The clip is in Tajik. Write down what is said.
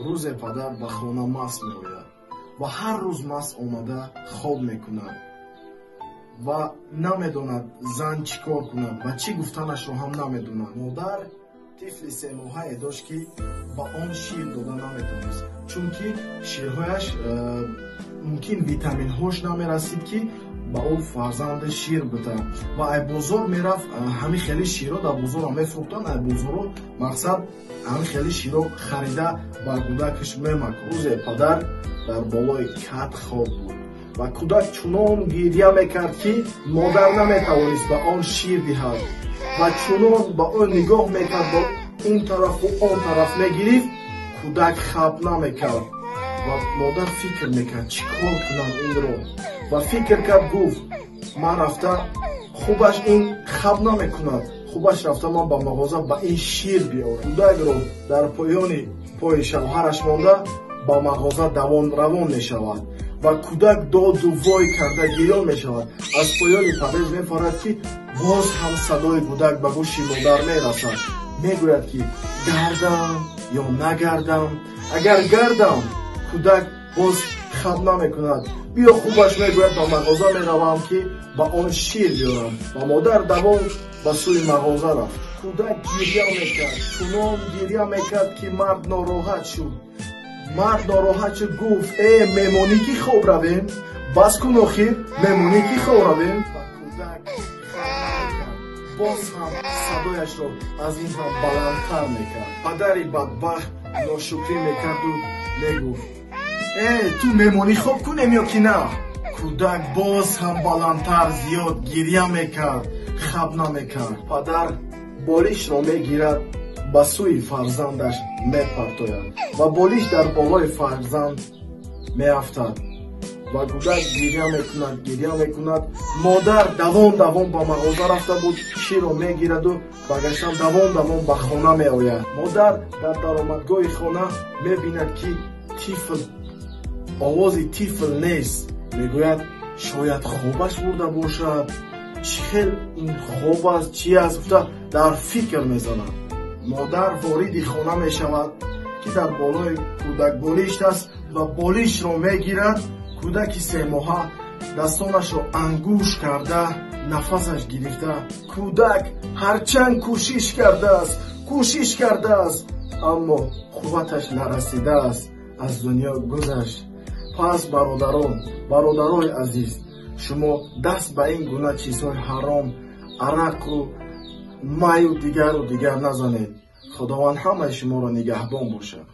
рӯзе падар ба хона маст меояд ва ҳар рӯз маст омада хоб мекунад ва намедонад зан чӣ кор кунад ва чӣ гуфтанашро ҳам намедонад. модар тифли 3 моҳае дошт ки ба он шир дода наметавонист, чунки ширҳояш мумкин витаминҳош намерасид ки ба он фарзанди шир бита ва ай бозор мерафт, ҳами хели широ дар бозор мефурӯхтанд, ай бозоро мақсад ҳами хели широ харида ба кӯдакаш мемак. рӯзе падар дар болои кат хоб буд ва кӯдак чунон гирья мекард ки модар наметавонист ба он шир диҳад ва чунон ба он нигоҳ мекард, ба ин тарафу он тараф мегирифт, кӯдак хаб намекард ва модар фикр мекард чӣ кор кунам инро ва фикр кард, гуфт ман рафта хубаш ин хаб намекунад, хубаш рафта ман ба мағоза ба ин шир биёрам. кӯдакро дар поёни пои шавҳараш монда ба мағоза давон равон мешавад ва кӯдак доду вой карда гирён мешавад. аз поёни падез мефарад ки боз ҳам садои кӯдак ба гӯши модар мерасад. мегӯяд ки гардам ё нагардам. агар гардам, кӯдак боз хаб намекунад, биё хубаш мегӯяд ба мағоза меравам ки ба он шир биёрам ва модар давон ба сӯи мағоза рафт. кӯдак гирья мекард, чунон гирья мекард ки мард нороҳат шуд. мард нороҳат шуд, гуфт мемонӣ ки хоб равем, бас кун охир, мемонӣ ки хоб равем. ва кӯдак боз ҳам садояшро аз ин ҳам баландтар мекард. падари бадбахт ношукрӣ мекарду мегуфт ту мемонӣ хоб кунем ё ки на? кӯдак боз ҳам баландтар зиёд гирья мекард, хаб намекард. падар болишро мегирад, ба сӯи фарзандаш мепартояд ва болиш дар болои фарзанд меафтад ва кӯдак гирья мекунад. модар давон давон ба мағоза рафта буд, ширро мегираду баргаштан давон давон ба хона меояд. модар дар даромадгоҳи хона мебинад ки тифл овози тифл нест. мегӯяд шояд хобаш бурда бошад, чӣ хел ин хоб аст, чӣ аст, гуфта дар фикр мезанад. модар вориди хона мешавад ки дар болои кӯдак болишт аст ва болишро мегирад. кӯдаки 3 моҳа дастонашро ангуш карда нафасаш гирифта, кӯдак ҳарчанд кӯшиш кардааст, аммо қувваташ нарасидааст, аз дунё гузашт. пас бародарои азиз, шумо даст ба ин гуна чизҳои ҳаром, арақу маю дигар назанед. худованд ҳамаи шуморо нигаҳбон бошад.